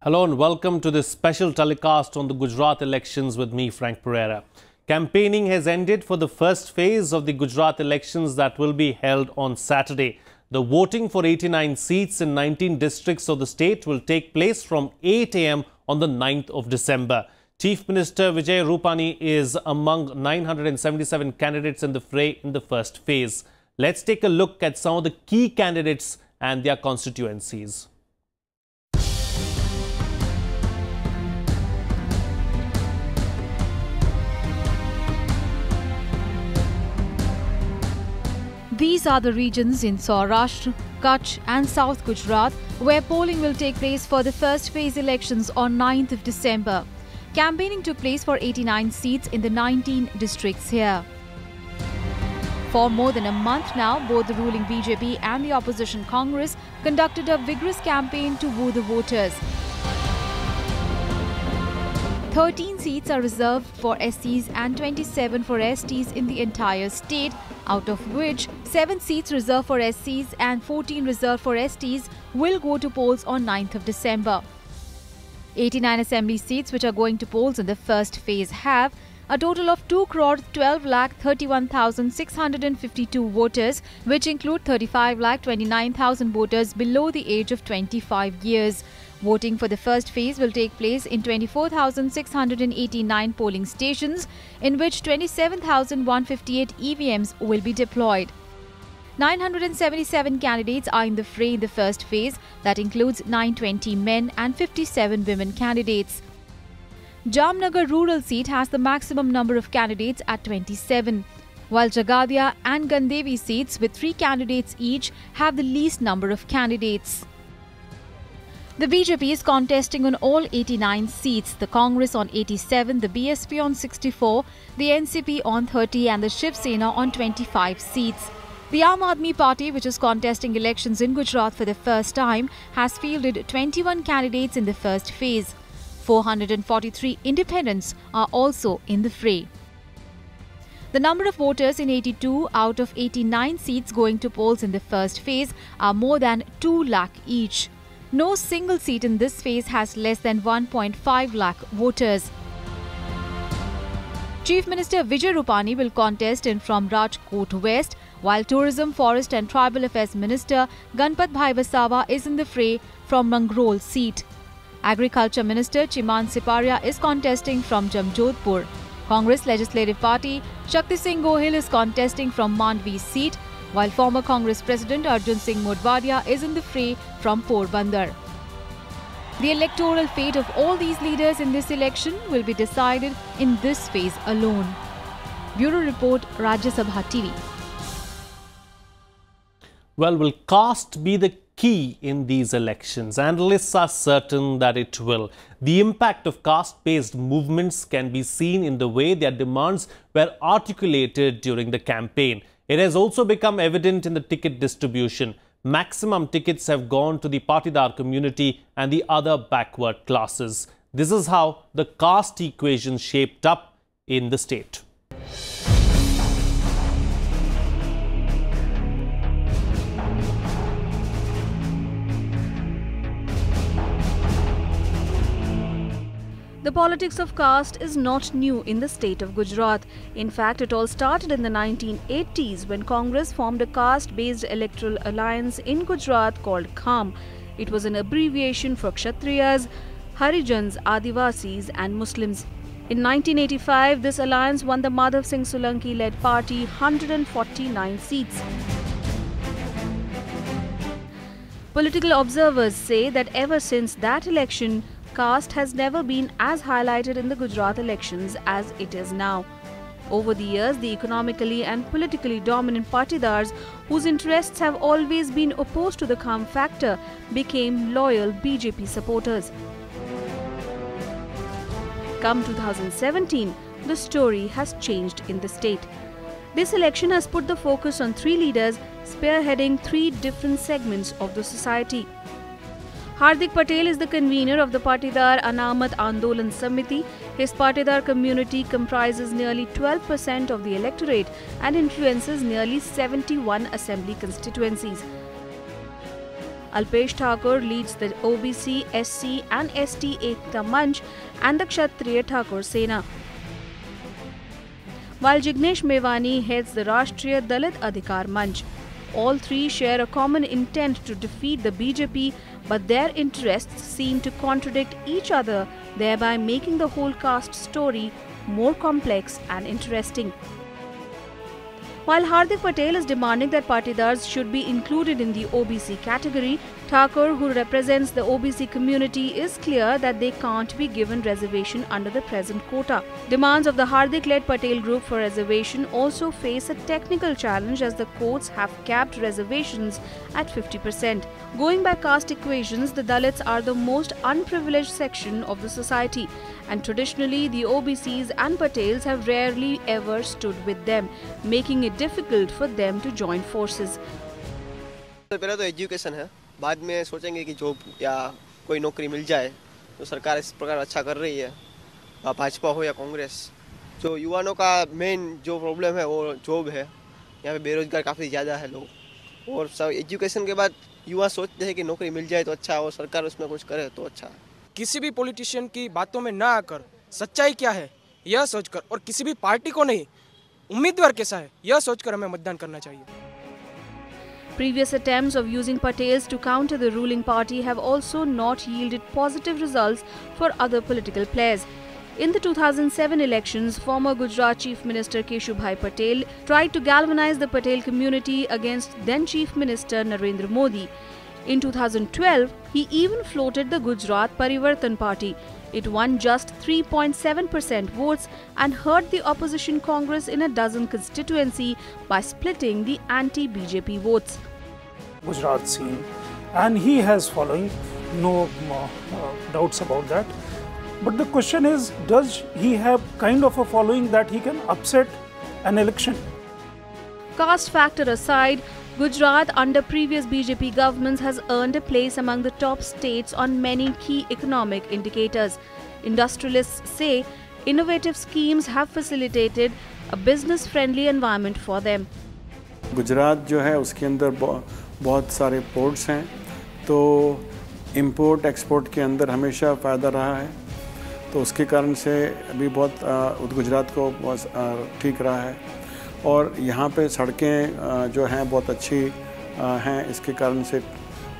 Hello and welcome to this special telecast on the Gujarat elections with me, Frank Pereira. Campaigning has ended for the first phase of the Gujarat elections that will be held on Saturday. The voting for 89 seats in 19 districts of the state will take place from 8 a.m. on the 9th of December. Chief Minister Vijay Rupani is among 977 candidates in the fray in the first phase. Let's take a look at some of the key candidates and their constituencies. These are the regions in Saurashtra, Kutch and South Gujarat where polling will take place for the first phase elections on 9th of December. Campaigning took place for 89 seats in the 19 districts here. For more than a month now, both the ruling BJP and the opposition Congress conducted a vigorous campaign to woo the voters. 13 seats are reserved for SCs and 27 for STs in the entire state, out of which 7 seats reserved for SCs and 14 reserved for STs will go to polls on 9th of December. 89 assembly seats which are going to polls in the first phase have a total of 2,12,31,652 voters, which include 35,29,000 voters below the age of 25 years. Voting for the first phase will take place in 24,689 polling stations, in which 27,158 EVMs will be deployed. 977 candidates are in the fray in the first phase, that includes 920 men and 57 women candidates. Jamnagar rural seat has the maximum number of candidates at 27, while Jagadia and Gandevi seats with 3 candidates each have the least number of candidates. The BJP is contesting on all 89 seats, the Congress on 87, the BSP on 64, the NCP on 30 and the Shiv Sena on 25 seats. The Aam Aadmi Party, which is contesting elections in Gujarat for the first time, has fielded 21 candidates in the first phase. 443 independents are also in the fray. The number of voters in 82 out of 89 seats going to polls in the first phase are more than 2 lakh each. No single seat in this phase has less than 1.5 lakh voters. Chief Minister Vijay Rupani will contest in from Rajkot West, while Tourism, Forest and Tribal Affairs Minister Ganpat Bhai Vasawa is in the fray from Mangrol seat. Agriculture Minister Chiman Siparia is contesting from Jamjodhpur. Congress Legislative Party Shakti Singh Gohil is contesting from Mandvi seat, while former Congress President Arjun Singh Modwadia is in the fray from Porbandar. The electoral fate of all these leaders in this election will be decided in this phase alone. Bureau Report, Rajya Sabha TV. Well, will caste be the key in these elections? Analysts are certain that it will. The impact of caste-based movements can be seen in the way their demands were articulated during the campaign. It has also become evident in the ticket distribution. Maximum tickets have gone to the Patidar community and the other backward classes. This is how the caste equation shaped up in the state. The politics of caste is not new in the state of Gujarat. In fact, it all started in the 1980s when Congress formed a caste-based electoral alliance in Gujarat called CAM. It was an abbreviation for Kshatriyas, Harijans, Adivasis and Muslims. In 1985, this alliance won the Madhav Singh Solanki-led party 149 seats. Political observers say that ever since that election, caste has never been as highlighted in the Gujarat elections as it is now. Over the years, the economically and politically dominant Patidars, whose interests have always been opposed to the CAM factor, became loyal BJP supporters. Come 2017, the story has changed in the state. This election has put the focus on 3 leaders spearheading 3 different segments of the society. Hardik Patel is the convener of the Patidar Anamat Andolan Samiti. His Patidar community comprises nearly 12% of the electorate and influences nearly 71 assembly constituencies. Alpesh Thakur leads the OBC, SC and ST Ekta Manch and the Kshatriya Thakur Sena, while Jignesh Mevani heads the Rashtriya Dalit Adhikar Manch. All three share a common intent to defeat the BJP, but their interests seem to contradict each other, thereby making the whole caste story more complex and interesting. While Hardik Patel is demanding that Patidars should be included in the OBC category, Thakur, who represents the OBC community, is clear that they can't be given reservation under the present quota. Demands of the Hardik-led Patel group for reservation also face a technical challenge as the courts have capped reservations at 50%. Going by caste equations, the Dalits are the most unprivileged section of the society, and traditionally the OBCs and Patels have rarely ever stood with them, making it difficult for them to join forces. पहले तो education है, बाद में सोचेंगे कि job या कोई नौकरी मिल जाए, तो सरकार इस प्रकार अच्छा कर रही है, भाजपा हो या कांग्रेस। जो युवाओं का मेन जो प्रॉब्लम है वो जॉब है, यहाँ पे बेरोजगार काफ़ी ज़्यादा है लोग, और सब एजुकेशन के बाद युवा सोचते हैं कि नौकरी मिल जाए तो अच्छा, और सरकार उसमें कुछ करे तो अच्छा। किसी भी पॉलिटिशियन की बातों में ना आकर सच्चाई क्या है यह सोचकर, और किसी भी पार्टी को नहीं, उम्मीदवार कैसा है यह सोचकर हमें मतदान करना चाहिए। Previous attempts of using Patels to counter the ruling party have also not yielded positive results for other political players. In the 2007 elections, former Gujarat Chief Minister Keshubhai Patel tried to galvanize the Patel community against then Chief Minister Narendra Modi. In 2012, he even floated the Gujarat Parivartan Party. It won just 3.7% votes and hurt the opposition Congress in a dozen constituencies by splitting the anti-BJP votes. Gujarat scene, and he has following, no doubts about that. But the question is, does he have kind of a following that he can upset an election? Caste factor aside, Gujarat under previous BJP governments has earned a place among the top states on many key economic indicators. Industrialists say innovative schemes have facilitated a business-friendly environment for them. Gujarat जो है उसके अंदर बहुत सारे ports हैं, तो import export के अंदर हमेशा फ़ायदा रहा है, तो उसके कारण से अभी बहुत गुजरात को बहुत ठीक रहा है, और यहाँ पे सड़कें जो हैं बहुत अच्छी हैं, इसके कारण से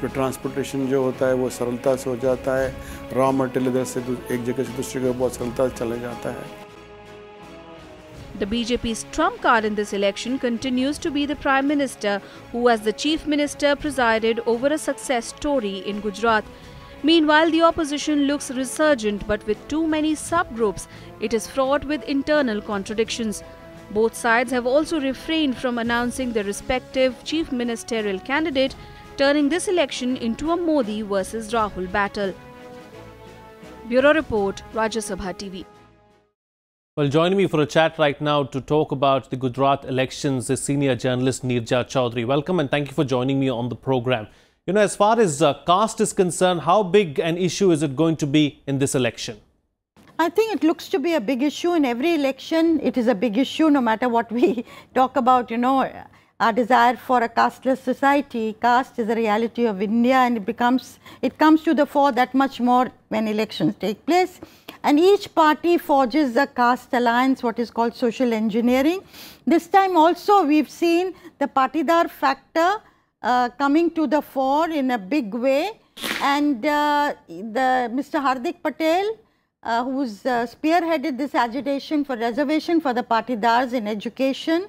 जो ट्रांसपोर्टेशन जो होता है वो सरलता से हो जाता है, रॉ मटेरियल इधर से एक जगह से दूसरी जगह बहुत सरलता से चला जाता है। The BJP's trump card in this election continues to be the Prime Minister, who as the Chief Minister presided over a success story in Gujarat. Meanwhile, the opposition looks resurgent, but with too many subgroups, it is fraught with internal contradictions. Both sides have also refrained from announcing their respective chief ministerial candidate, turning this election into a Modi versus Rahul battle. Bureau Report, Rajya Sabha TV. Well, joining me for a chat right now to talk about the Gujarat elections is senior journalist Neerja Chaudhary. Welcome and thank you for joining me on the program. You know, as far as caste is concerned, how big an issue is it going to be in this election? I think it looks to be a big issue in every election. It is a big issue no matter what we talk about, you know, our desire for a casteless society. Caste is a reality of India, and it comes to the fore that much more when elections take place. And each party forges a caste alliance, what is called social engineering. This time also we've seen the Patidar factor coming to the fore in a big way, and Mr. Hardik Patel, who's spearheaded this agitation for reservation for the Patidars in education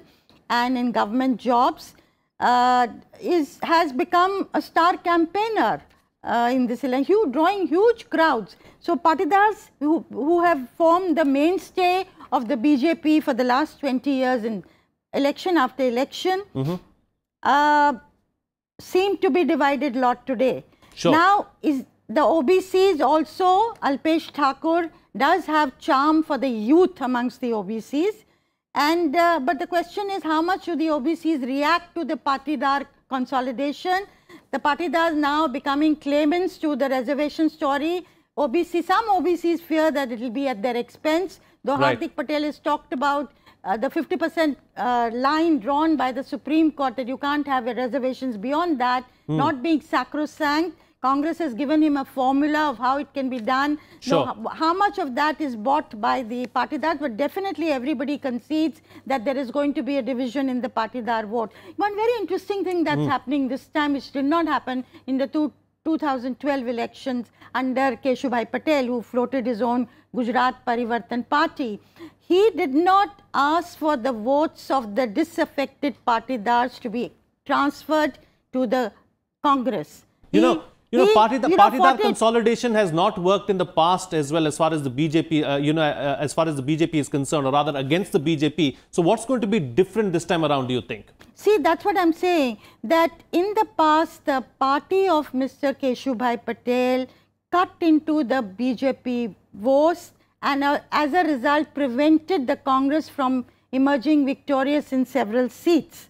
and in government jobs, has become a star campaigner in this election, drawing huge crowds. So Patidars who have formed the mainstay of the BJP for the last 20 years in election after election, seem to be divided a lot today. Sure. Now, is the OBCs also, Alpesh Thakur does have charm for the youth amongst the OBCs, and but the question is, how much do the OBCs react to the Patidar consolidation? The Patidars now becoming claimants to the reservation story. Some OBCs fear that it will be at their expense, though Right. Hardik Patel has talked about the 50% line drawn by the Supreme Court that you can't have reservations beyond that, not being sacrosanct. Congress has given him a formula of how it can be done. Sure. Now, how much of that is bought by the Patidar? But definitely everybody concedes that there is going to be a division in the Patidar vote. One very interesting thing that's happening this time, which did not happen in the 2012 elections under Keshubhai Patel, who floated his own Gujarat Parivartan party. He did not ask for the votes of the disaffected Patidars to be transferred to the Congress. Patidar consolidation has not worked in the past as well as far as the BJP, as far as the BJP is concerned, or rather against the BJP. So what's going to be different this time around, do you think? See, that's what I'm saying, that in the past, the party of Mr. Keshubhai Patel cut into the BJP votes and as a result prevented the Congress from emerging victorious in several seats.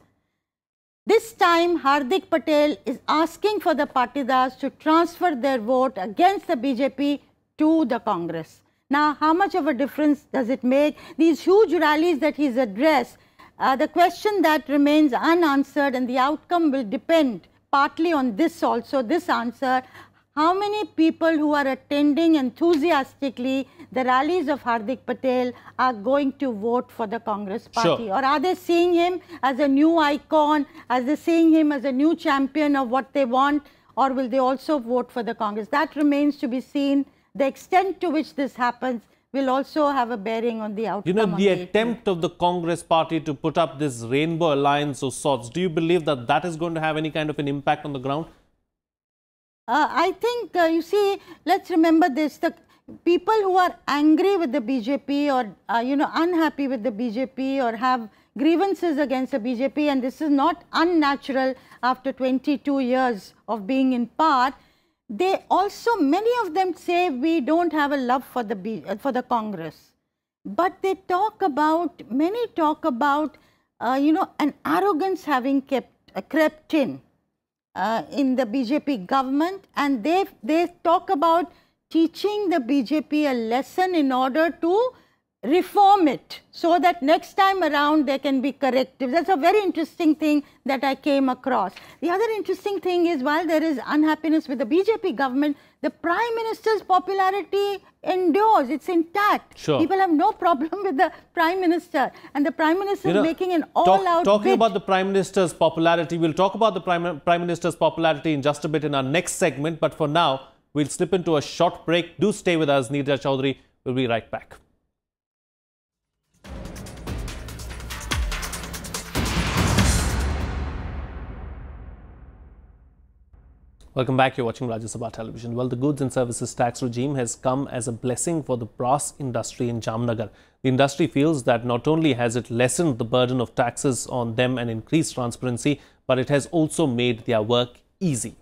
This time, Hardik Patel is asking for the Patidars to transfer their vote against the BJP to the Congress. Now, how much of a difference does it make? These huge rallies that he's addressed, the question that remains unanswered, and the outcome will depend partly on this also, this answer. How many people who are attending enthusiastically the rallies of Hardik Patel are going to vote for the Congress party? Sure. Or are they seeing him as a new icon, as they seeing him as a new champion of what they want, or will they also vote for the Congress? That remains to be seen. The extent to which this happens will also have a bearing on the outcome. You know, the attempt of the Congress party to put up this rainbow alliance of sorts, do you believe that that is going to have any kind of an impact on the ground? I think, you see, let's remember this, the people who are angry with the BJP or, unhappy with the BJP or have grievances against the BJP, and this is not unnatural after 22 years of being in power, they also, many of them say we don't have a love for the Congress. But they talk about, many talk about, an arrogance having crept in the BJP government, and they talk about teaching the BJP a lesson in order to reform it so that next time around there can be corrective. That's a very interesting thing that I came across. The other interesting thing is, while there is unhappiness with the BJP government, the Prime Minister's popularity endures, it's intact. Sure. People have no problem with the Prime Minister, and the Prime Minister is making an all-out Talking bid. about the Prime Minister's popularity, we'll talk about the Prime Minister's popularity in just a bit in our next segment, but for now, we'll slip into a short break. Do stay with us. Neerja Chaudhary will be right back. Welcome back. You're watching Rajya Sabha television. Well, the goods and services tax regime has come as a blessing for the brass industry in Jamnagar. The industry feels that not only has it lessened the burden of taxes on them and increased transparency, but it has also made their work easy.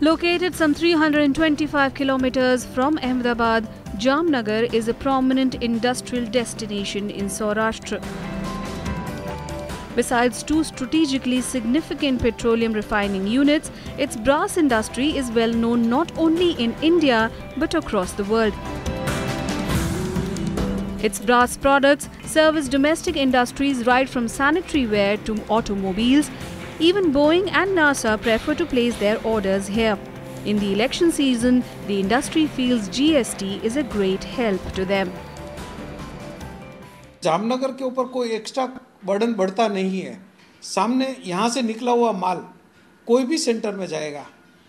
Located some 325 kilometers from Ahmedabad, Jamnagar is a prominent industrial destination in Saurashtra. Besides two strategically significant petroleum refining units, its brass industry is well known not only in India but across the world. Its brass products service domestic industries right from sanitary ware to automobiles. Even Boeing and NASA prefer to place their orders here. In the election season, the industry feels GST is a great help to them. Jamnagar के ऊपर कोई extra burden बढ़ता नहीं है। सामने यहाँ से निकला हुआ माल कोई भी सेंटर में जाएगा,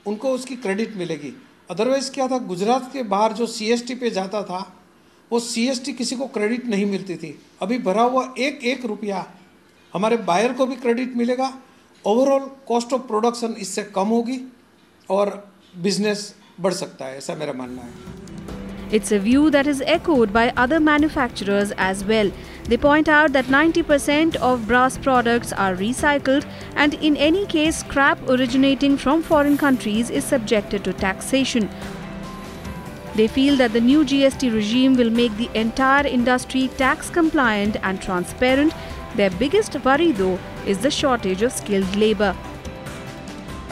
उनको उसकी क्रेडिट मिलेगी। अदरवाइज क्या था, गुजरात के बाहर जो CST पे जाता था, वो CST किसी को क्रेडिट नहीं मिलती थी। अभी भरा हुआ एक रुपया हमारे बायर को भी क्रेडिट मिलेगा। ओवरऑल कॉस्ट ऑफ प्रोडक्शन इससे कम होगी और बिजनेस बढ़ सकता है, ऐसा मेरा मानना है। It's a view that is echoed by other manufacturers as well. They point out that 90% of brass products are recycled, and in any case, scrap originating from foreign countries is subjected to taxation. They feel that the new GST regime will make the entire industry tax compliant and transparent. Their biggest worry though is the shortage of skilled labor.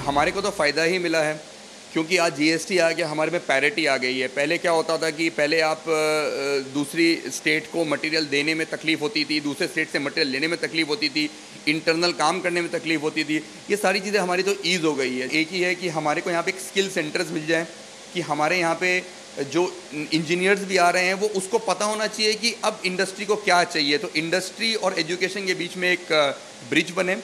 हमारे को तो फ़ायदा ही मिला है क्योंकि आज GST आ गया, हमारे में पैरिटी आ गई है। पहले क्या होता था कि पहले आप दूसरी स्टेट को मटेरियल देने में तकलीफ होती थी, दूसरे स्टेट से मटेरियल लेने में तकलीफ होती थी, इंटरनल काम करने में तकलीफ होती थी। ये सारी चीज़ें हमारी तो ईज़ हो गई है। एक ही है कि हमारे को यहाँ पे एक स्किल सेंटर्स मिल जाए, कि हमारे यहाँ पे जो इंजीनियर्स भी आ रहे हैं वो उसको पता होना चाहिए कि अब इंडस्ट्री को क्या चाहिए, तो इंडस्ट्री और एजुकेशन के बीच में एक ब्रिज बने।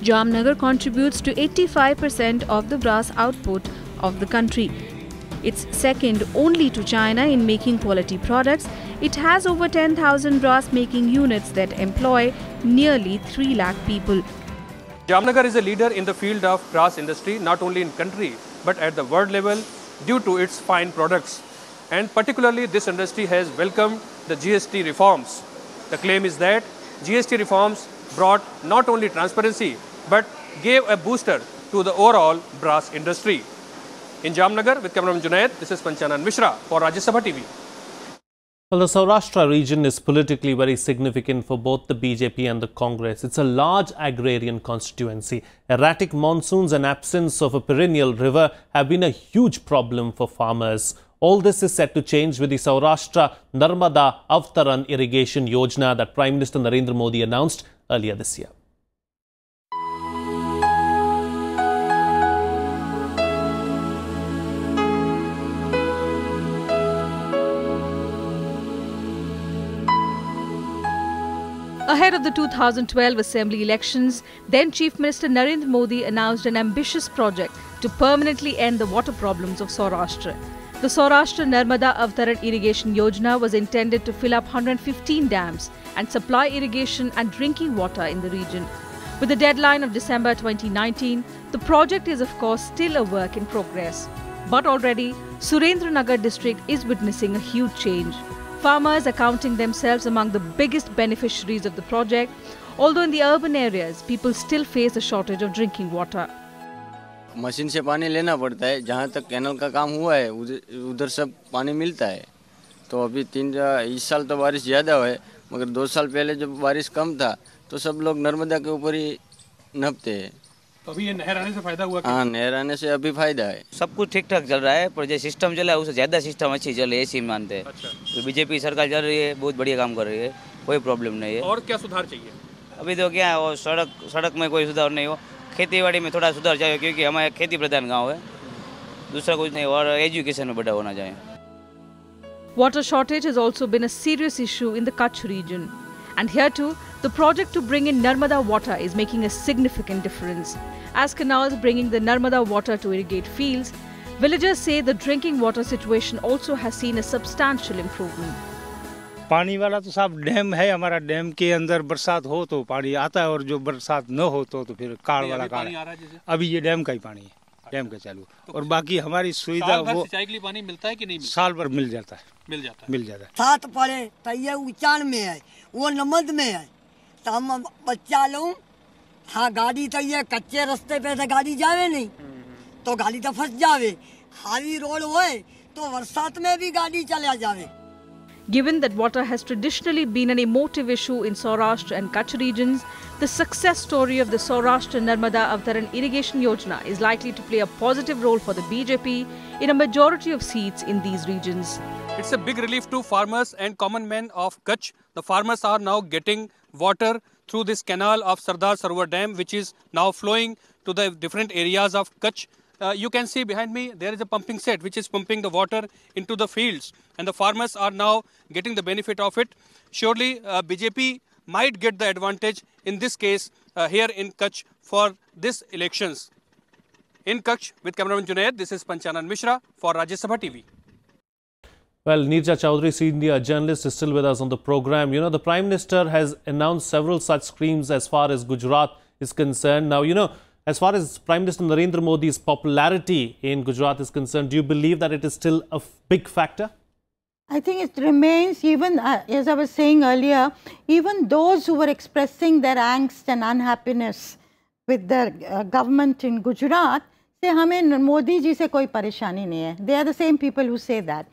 Jamnagar contributes to 85% of the brass output of the country. It's second only to China in making quality products. It has over 10,000 brass making units that employ nearly 3 lakh people. Jamnagar is a leader in the field of brass industry, not only in country but at the world level due to its fine products. And particularly this industry has welcomed the GST reforms. The claim is that GST reforms brought not only transparency but gave a booster to the overall brass industry. In Jamnagar, with cameraman Junaid, this is Panchanan Mishra for Rajya Sabha TV. Well, the Saurashtra region is politically very significant for both the BJP and the Congress. It's a large agrarian constituency. Erratic monsoons and absence of a perennial river have been a huge problem for farmers. All this is set to change with the Saurashtra Narmada Avtaran Irrigation Yojana that Prime Minister Narendra Modi announced earlier this year. Ahead of the 2012 Assembly elections, then Chief Minister Narendra Modi announced an ambitious project to permanently end the water problems of Saurashtra. The Saurashtra Narmada Avtaran Irrigation Yojana was intended to fill up 115 dams and supply irrigation and drinking water in the region. With the deadline of December 2019, the project is of course still a work in progress. But already, Surendranagar district is witnessing a huge change. Farmers are counting themselves among the biggest beneficiaries of the project, although in the urban areas, people still face a shortage of drinking water. Machine से पानी लेना पड़ता है, जहाँ तक canal का काम हुआ है उधर सब पानी मिलता है। तो अभी इस साल तो बारिश ज़्यादा है, मगर 2 साल पहले जब बारिश कम था तो सब लोग नर्मदा के ऊपर ही नपते हैं। तो अभी ये नहर आने से फायदा हुआ? हाँ, नहर आने से अभी फायदा है। सब कुछ ठीक ठाक चल रहा है, पर जो सिस्टम चला है उससे ज़्यादा सिस्टम अच्छी चल रही है, ऐसी मानते हैं। अच्छा। तो बीजेपी सरकार चल रही है, बहुत बढ़िया काम कर रही है, कोई प्रॉब्लम नहीं है। और क्या सुधार चाहिए? अभी तो क्या है, वो सड़क में कोई सुधार नहीं हो, खेतीबाड़ी में थोड़ा सुधार चाहिए, क्योंकि हमारे खेती प्रधान गाँव है, दूसरा कुछ नहीं, और एजुकेशन में बड़ा होना चाहिए। Water shortage has also been a serious issue in the Kutch region. And here too, the project to bring in Narmada water is making a significant difference. As canals bringing the Narmada water to irrigate fields, villagers say the drinking water situation also has seen a substantial improvement. पानी वाला तो साहब dam है, हमारा dam के अंदर बरसात हो तो पानी आता है, और जो बरसात न हो तो फिर काड़ वाला काड़। अभी ये डैम का ही पानी है, डैम का चालू। और बाकी हमारी सुविधा वो सिंचाई के लिए पानी मिलता है कि नहीं? साल भर मिल जाता है। मिल जाता है। साथ पड़े तो ये ऊंचान में है, वो नमद में है, तो हम बच्चा लोग हाँ गाड़ी तो ये कच्चे रास्ते पे तो गाड़ी जावे नहीं, तो गाड़ी तो फंस जावे। हावी रोड होए तो बरसात में भी गाड़ी चला जावे। Given that water has traditionally been an emotive issue in Saurashtra and Kutch regions, the success story of the Saurashtra Narmada Avtaran Irrigation Yojana is likely to play a positive role for the BJP in a majority of seats in these regions. It's a big relief to farmers and common men of Kutch. The farmers are now getting water through this canal of Sardar Sarovar Dam, which is now flowing to the different areas of Kutch. You can see behind me, there is a pumping set which is pumping the water into the fields, and the farmers are now getting the benefit of it. Surely BJP might get the advantage in this case here in Kutch for this elections. In Kutch, with cameraman Junaid, this is Panchanan Mishra for Rajya Sabha TV. Well, Neerja Chowdhury, senior journalist, is still with us on the program. You know, the Prime Minister has announced several such schemes as far as Gujarat is concerned. Now, you know, as far as Prime Minister Narendra Modi's popularity in Gujarat is concerned, do you believe that it is still a big factor? I think it remains, even as I was saying earlier, even those who were expressing their angst and unhappiness with the government in Gujarat say, "Hame Modi ji se koi pareshani nahi hai." They are the same people who say that.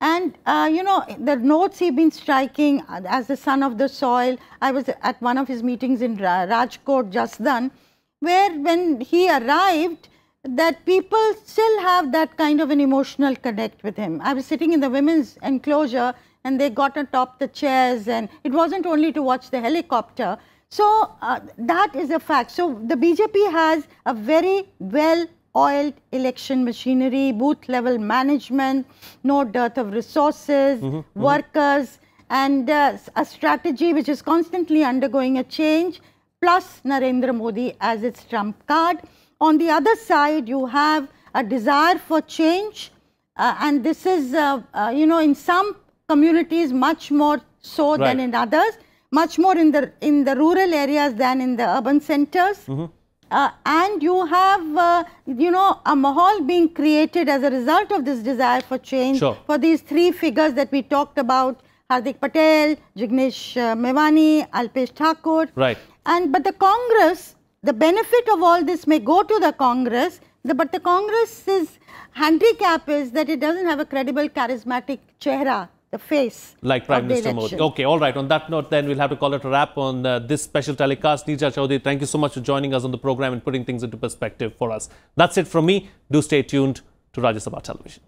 And, you know, the notes he's been striking as the son of the soil. I was at one of his meetings in Rajkot just then, where when he arrived, that people still have that kind of an emotional connect with him. I was sitting in the women's enclosure and they got atop the chairs, and it wasn't only to watch the helicopter. So that is a fact. So the BJP has a very well-oiled election machinery, booth level management, no dearth of resources, workers, and a strategy which is constantly undergoing a change, plus Narendra Modi as its trump card. On the other side, you have a desire for change, and this is, in some communities much more so than in others, much more in the rural areas than in the urban centers. And you have, a mahal being created as a result of this desire for change for these three figures that we talked about: Hardik Patel, Jignesh Mevani, Alpesh Thakur. Right. But the Congress, the benefit of all this may go to the Congress, but the Congress's handicap is that it doesn't have a credible, charismatic chehra, the face like Prime Minister Modi. Okay, all right. On that note, then we'll have to call it a wrap on this special telecast. Neerja Chaudhary, thank you so much for joining us on the program and putting things into perspective for us. That's it from me. Do stay tuned to Rajya Sabha Television.